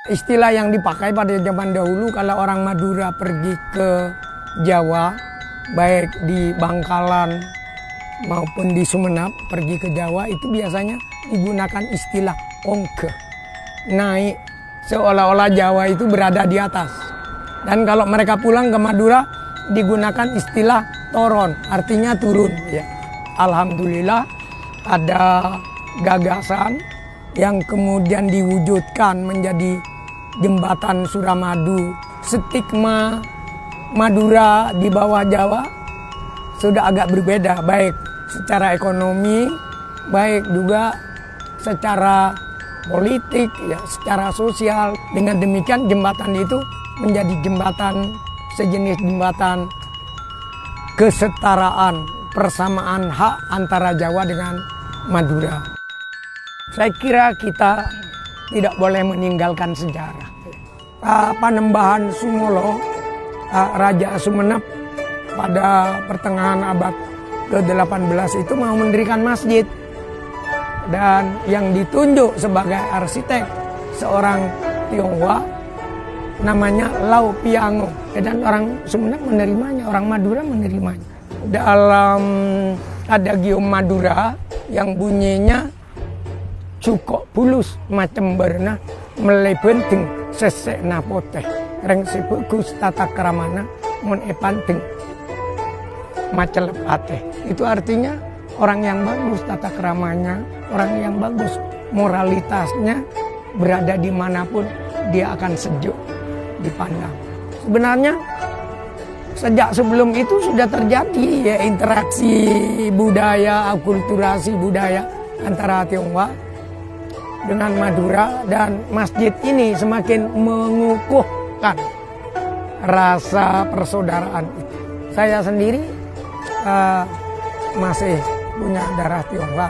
Istilah yang dipakai pada zaman dahulu kalau orang Madura pergi ke Jawa, baik di Bangkalan maupun di Sumenep, pergi ke Jawa itu biasanya digunakan istilah ongke. Naik, seolah-olah Jawa itu berada di atas. Dan kalau mereka pulang ke Madura digunakan istilah toron, artinya turun. Ya. Alhamdulillah ada gagasan yang kemudian diwujudkan menjadi jembatan Suramadu. Stigma Madura di bawah Jawa sudah agak berbeda, baik secara ekonomi, baik juga secara politik, ya, secara sosial. Dengan demikian jembatan itu menjadi jembatan sejenis jembatan kesetaraan, persamaan hak antara Jawa dengan Madura. Saya kira kita tidak boleh meninggalkan sejarah. Panembahan Sumolo, Raja Sumenep pada pertengahan abad ke-18 itu mau mendirikan masjid. Dan yang ditunjuk sebagai arsitek seorang Tionghoa namanya Lau Piango. Dan orang Sumenep menerimanya, orang Madura menerimanya. Dalam adagium Madura yang bunyinya cukok pulus macam berna melebenting sesek napoteh reng sebegus tata keramana mon epanteng macam lepateh. Itu artinya orang yang bagus tata keramanya, orang yang bagus moralitasnya, berada dimanapun dia akan sejuk dipandang. Sebenarnya sejak sebelum itu sudah terjadi ya interaksi budaya, akulturasi budaya antara Tionghoa dengan Madura, dan masjid ini semakin mengukuhkan rasa persaudaraan itu. Saya sendiri masih punya darah Tionghoa.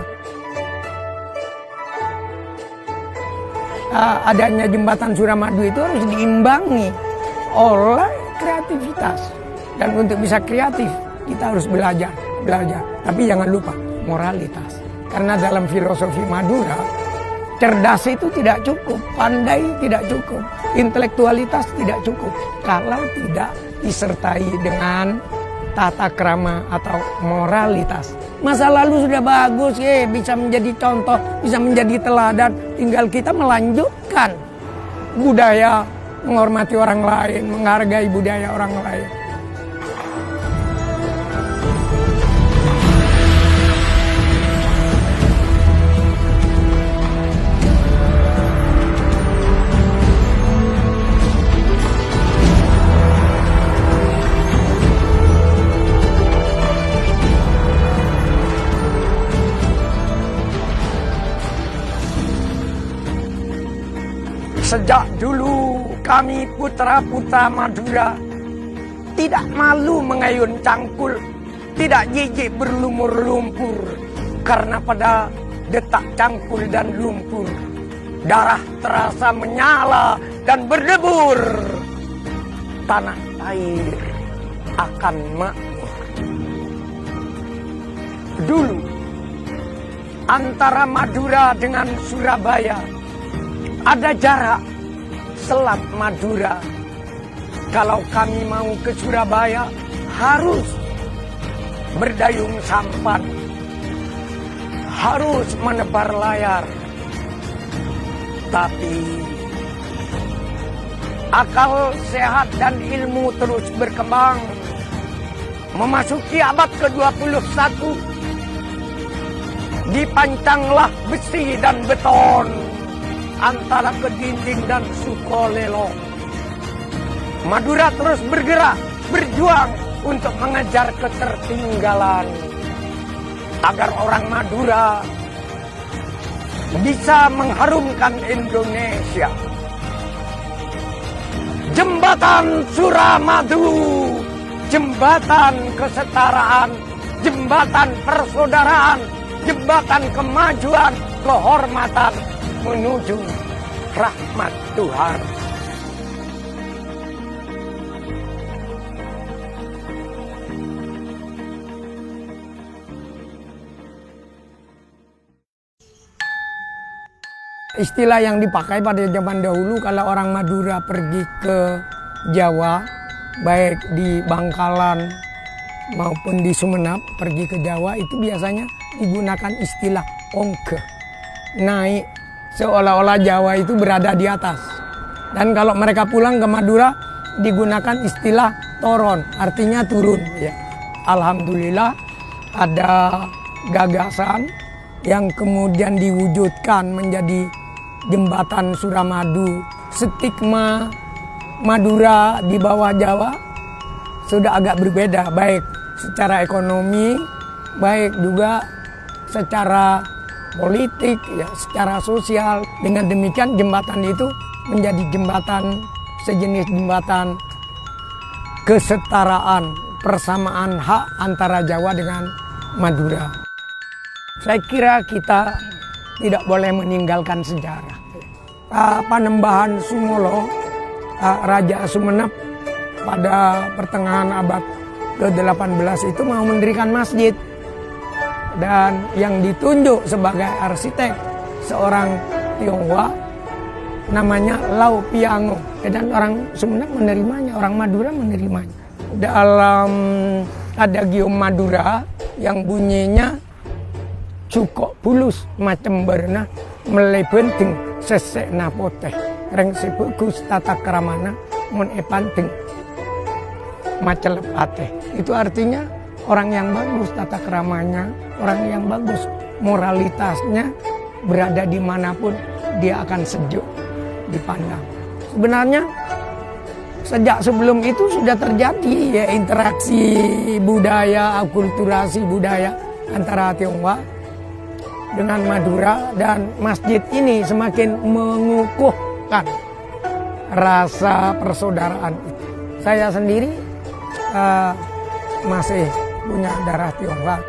Adanya jembatan Suramadu itu harus diimbangi oleh kreativitas. Dan untuk bisa kreatif, kita harus belajar. Tapi jangan lupa moralitas. Karena dalam filosofi Madura, cerdas itu tidak cukup, pandai tidak cukup, intelektualitas tidak cukup kalau tidak disertai dengan tata krama atau moralitas. Masa lalu sudah bagus, bisa menjadi contoh, bisa menjadi teladan. Tinggal kita melanjutkan budaya, menghormati orang lain, menghargai budaya orang lain. Sejak dulu kami putra-putra Madura tidak malu mengayun cangkul, tidak jijik berlumur lumpur. Karena pada detak cangkul dan lumpur, darah terasa menyala dan berdebur. Tanah air akan makmur. Dulu antara Madura dengan Surabaya ada jarak Selat Madura. Kalau kami mau ke Surabaya harus berdayung sampan, harus menebar layar. Tapi akal sehat dan ilmu terus berkembang. Memasuki abad ke-21, dipancanglah besi dan beton antara Kedinding dan Sukolelo. Madura terus bergerak, berjuang untuk mengejar ketertinggalan. Agar orang Madura bisa mengharumkan Indonesia. Jembatan Suramadu, jembatan kesetaraan, jembatan persaudaraan, jembatan kemajuan, kehormatan menuju rahmat Tuhan. Istilah yang dipakai pada zaman dahulu kalau orang Madura pergi ke Jawa, baik di Bangkalan maupun di Sumenep, pergi ke Jawa itu biasanya digunakan istilah ongke. Naik, seolah-olah Jawa itu berada di atas. Dan kalau mereka pulang ke Madura digunakan istilah toron, artinya turun. Ya. Alhamdulillah ada gagasan yang kemudian diwujudkan menjadi jembatan Suramadu. Stigma Madura di bawah Jawa sudah agak berbeda, baik secara ekonomi, baik juga secara politik, ya, secara sosial. Dengan demikian jembatan itu menjadi jembatan, sejenis jembatan kesetaraan, persamaan hak antara Jawa dengan Madura. Saya kira kita tidak boleh meninggalkan sejarah. Panembahan Sumolo, Raja Sumenep pada pertengahan abad ke-18 itu mau mendirikan masjid. Dan yang ditunjuk sebagai arsitek seorang Tionghoa namanya Lau Piango. Dan orang Sumenep menerimanya, orang Madura menerimanya. Dalam adagium Madura yang bunyinya cukok pulus macem berna melai penting sesek napoteh reng sepukus tata keramana mon epanteng macelepateh. Itu artinya orang yang bagus tata keramanya, orang yang bagus moralitasnya, berada dimanapun dia akan sejuk dipandang. Sebenarnya sejak sebelum itu sudah terjadi ya interaksi budaya, akulturasi budaya antara Tionghoa dengan Madura, dan masjid ini semakin mengukuhkan rasa persaudaraan itu. Saya sendiri masih punya darah Tionghoa.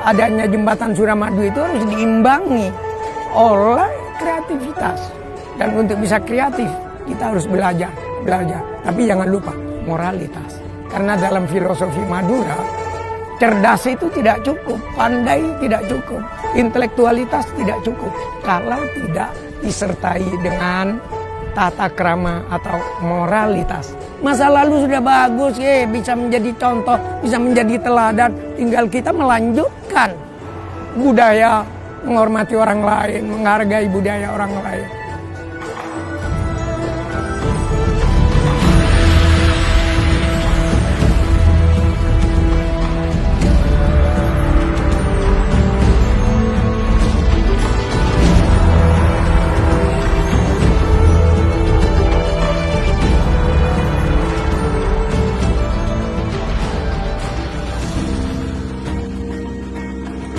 Adanya jembatan Suramadu itu harus diimbangi oleh kreativitas. Dan untuk bisa kreatif, kita harus belajar. Tapi jangan lupa moralitas. Karena dalam filosofi Madura, cerdas itu tidak cukup, pandai tidak cukup, intelektualitas tidak cukup kalau tidak disertai dengan tata krama atau moralitas. Masa lalu sudah bagus, ya, bisa menjadi contoh, bisa menjadi teladan. Tinggal kita melanjutkan budaya, menghormati orang lain, menghargai budaya orang lain.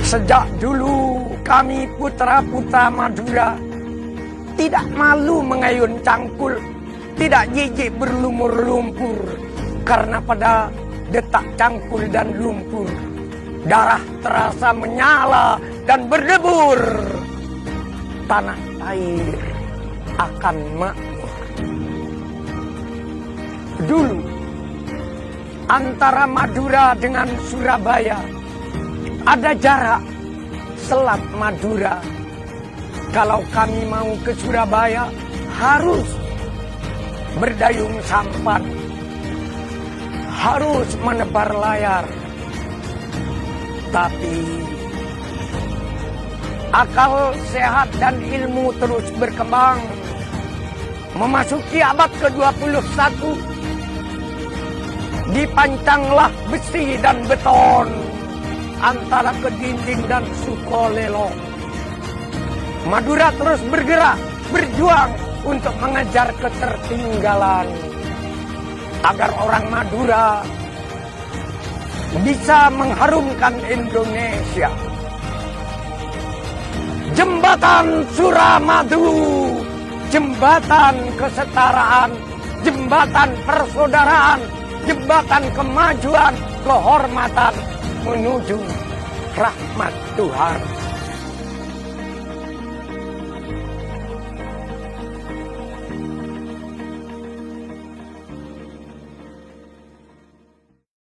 Sejak dulu kami putra-putra Madura tidak malu mengayun cangkul, tidak jijik berlumur lumpur. Karena pada detak cangkul dan lumpur, darah terasa menyala dan berdebur. Tanah air akan makmur. Dulu antara Madura dengan Surabaya ada jarak Selat Madura. Kalau kami mau ke Surabaya harus berdayung sampan, harus menebar layar. Tapi akal sehat dan ilmu terus berkembang. Memasuki abad ke-21, dipancanglah besi dan beton antara Kedinding dan Sukolelo. Madura terus bergerak, berjuang untuk mengejar ketertinggalan, agar orang Madura bisa mengharumkan Indonesia. Jembatan Suramadu, jembatan kesetaraan, jembatan persaudaraan, jembatan kemajuan, kehormatan menuju rahmat Tuhan.